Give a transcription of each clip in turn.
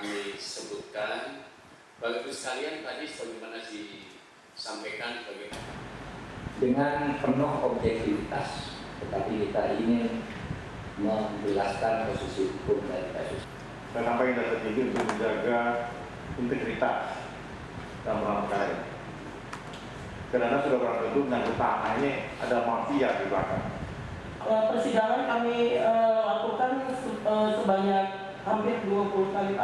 kami sebutkan. Bapak Ibu sekalian, tadi sebagaimana disampaikan dengan penuh objektivitas, tetapi kita ingin menjelaskan posisi hukum dari kasus. Dan apa yang terjadi untuk menjaga integritas dalam perkara. Karena sudah barang tentu menyangkut tanah ini ada mafia di belakang. Persidangan kami lakukan sebanyak hampir 20 kali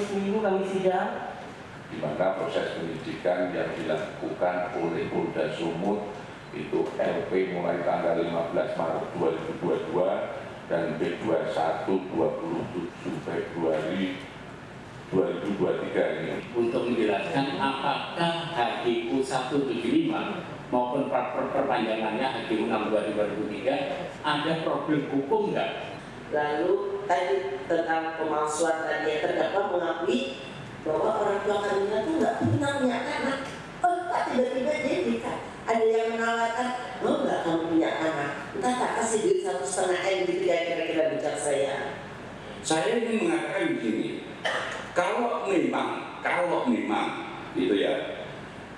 seminggu kami sidang. Di mana proses penyidikan yang dilakukan oleh Polda Sumut itu LP mulai tanggal 15 Maret 2022 dan B21 27 Februari 2023 ini. Untuk menjelaskan apakah HGU 175 maupun perpanjangannya HGU 62 2003 ada problem hukum enggak? Lalu tadi tentang pemalsuan tadi yang terdakwa mengakui bahwa orang tua kandungnya itu nggak pernah punya anak. Oh, tak tiba-tiba dia nikah. Ada yang menawarkan, lo nggak kamu punya anak? Entah tak kasih duit 1,5 M gitu ya kira-kira bicara saya. Saya ingin mengatakan begini, kalau memang gitu ya,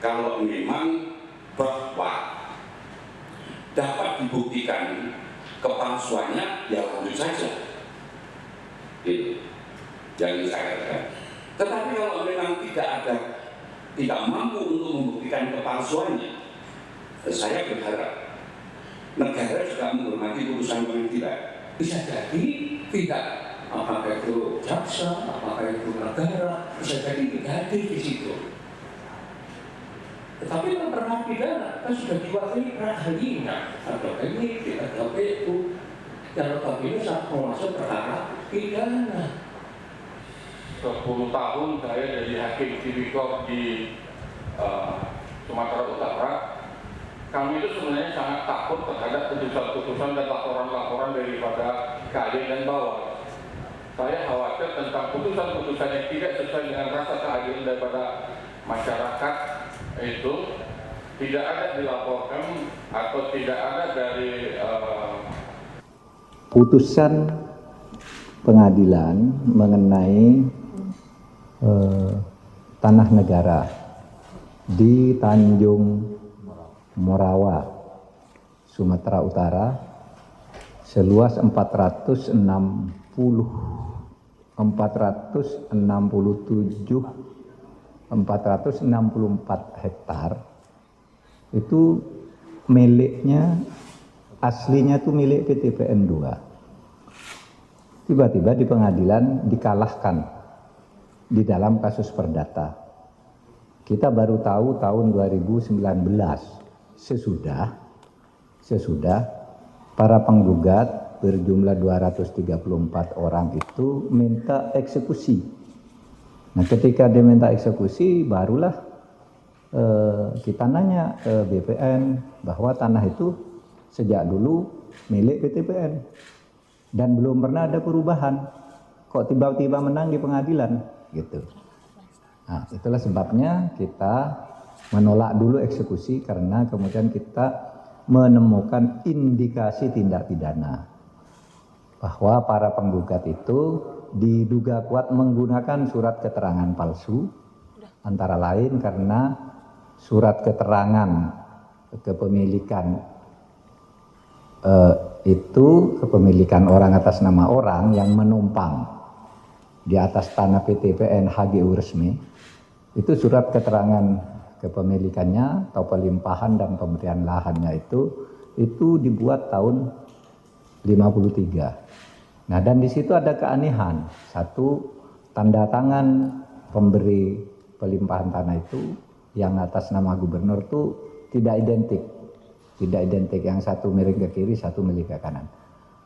kalau memang bahwa dapat dibuktikan kepalsuannya, ya lanjut saja. Gitu. Yang saya katakan. Tetapi kalau memang tidak mampu untuk membuktikan kepalsuannya, saya berharap negara juga menghormati putusan pengadilan. Bisa jadi tidak, apakah itu jaksa, apakah itu negara, bisa jadi tidak hadir di situ. Tetapi kan pernah pidana, kan sudah diwakili ahlinya, ada penyidik, ada PU, dan ini saat mau masuk perkara pidana. 10 tahun saya jadi hakim tipikor di Sumatera Utara. Kami itu sebenarnya sangat takut terhadap putusan-putusan dan laporan-laporan daripada KAY dan Bawah. Saya khawatir tentang putusan-putusan yang tidak sesuai dengan rasa keadilan daripada masyarakat itu tidak ada dilaporkan atau tidak ada dari putusan pengadilan mengenai tanah negara di Tanjung Morawa, Sumatera Utara, seluas 467 464 hektar itu miliknya, aslinya itu milik PTPN 2. Tiba-tiba di pengadilan dikalahkan di dalam kasus perdata. Kita baru tahu tahun 2019 sesudah para penggugat berjumlah 234 orang itu minta eksekusi. Nah, ketika dia minta eksekusi, barulah kita nanya ke BPN bahwa tanah itu sejak dulu milik PTPN dan belum pernah ada perubahan. Kok tiba-tiba menang di pengadilan gitu. Nah, itulah sebabnya kita menolak dulu eksekusi karena kemudian kita menemukan indikasi tindak pidana bahwa para penggugat itu diduga kuat menggunakan surat keterangan palsu, antara lain karena surat keterangan kepemilikan itu kepemilikan orang atas nama orang yang menumpang di atas tanah PTPN HGU resmi, itu surat keterangan kepemilikannya atau pelimpahan dan pemberian lahannya itu dibuat tahun 53. Nah, dan di situ ada keanehan. Satu, tanda tangan pemberi pelimpahan tanah itu yang atas nama gubernur itu tidak identik. Tidak identik, yang satu miring ke kiri, satu miring ke kanan.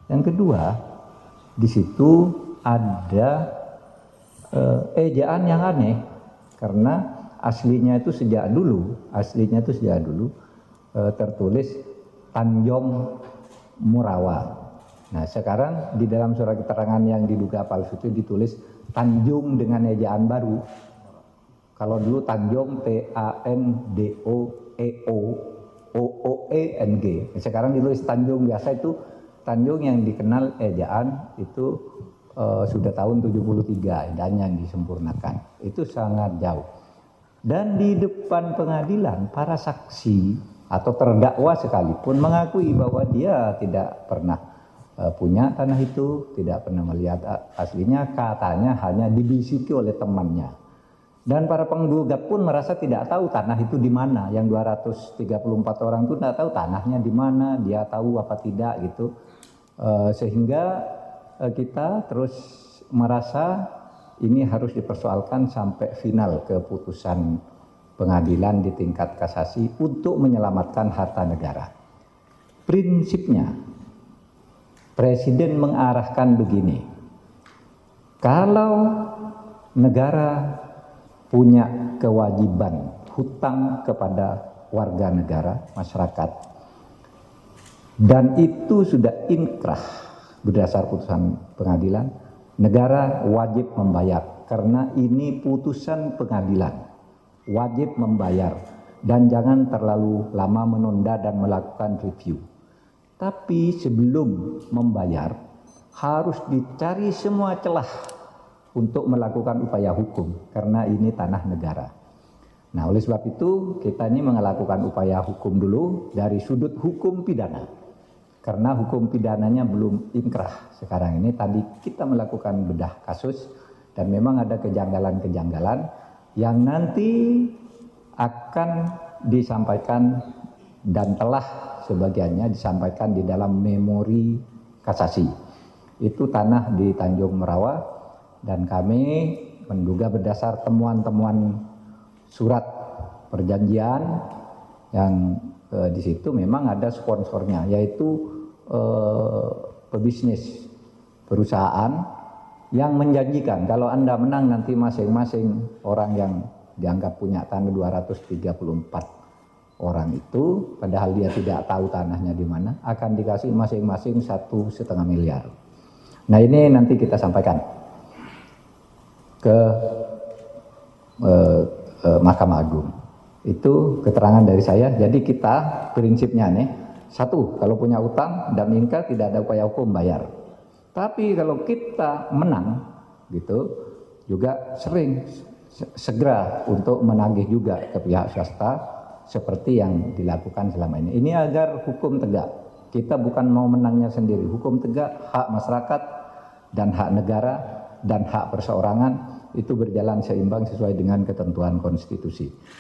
Yang kedua, di situ ada ejaan yang aneh karena aslinya itu sejak dulu tertulis Tanjung Morawa. Nah, sekarang di dalam surat keterangan yang diduga palsu itu ditulis Tanjung dengan ejaan baru. Kalau dulu Tanjung TANDOEOOOENG. Sekarang ditulis Tanjung, biasa itu Tanjung yang dikenal ejaan itu sudah tahun 73 dan yang disempurnakan. Itu sangat jauh. Dan di depan pengadilan para saksi atau terdakwa sekalipun mengakui bahwa dia tidak pernah punya tanah itu, tidak pernah melihat aslinya, katanya hanya dibisiki oleh temannya. Dan para penggugat pun merasa tidak tahu tanah itu di mana. Yang 234 orang itu tidak tahu tanahnya di mana, dia tahu apa tidak gitu. Sehingga kita terus merasa ini harus dipersoalkan sampai final keputusan pengadilan di tingkat kasasi untuk menyelamatkan harta negara. Prinsipnya, Presiden mengarahkan begini, kalau negara punya kewajiban hutang kepada warga negara, masyarakat, dan itu sudah inkrah berdasar putusan pengadilan, negara wajib membayar karena ini putusan pengadilan, wajib membayar dan jangan terlalu lama menunda dan melakukan review. Tapi sebelum membayar harus dicari semua celah untuk melakukan upaya hukum karena ini tanah negara. Nah, oleh sebab itu kita ini melakukan upaya hukum dulu dari sudut hukum pidana. Karena hukum pidananya belum inkrah sekarang ini. Tadi kita melakukan bedah kasus dan memang ada kejanggalan-kejanggalan yang nanti akan disampaikan dan telah sebagiannya disampaikan di dalam memori kasasi. Itu tanah di Tanjung Merawa dan kami menduga berdasar temuan-temuan surat perjanjian yang di situ memang ada sponsornya, yaitu pebisnis perusahaan yang menjanjikan kalau Anda menang nanti masing-masing orang yang dianggap punya tanah 234 orang itu, padahal dia tidak tahu tanahnya di mana, akan dikasih masing-masing 1,5 miliar. Nah, ini nanti kita sampaikan ke Mahkamah Agung. Itu keterangan dari saya. Jadi kita prinsipnya nih, satu, kalau punya utang dan ingkar tidak ada upaya hukum bayar. Tapi kalau kita menang gitu, juga sering segera untuk menagih juga ke pihak swasta seperti yang dilakukan selama ini. Ini agar hukum tegak. Kita bukan mau menangnya sendiri. Hukum tegak, hak masyarakat dan hak negara dan hak perseorangan itu berjalan seimbang sesuai dengan ketentuan konstitusi.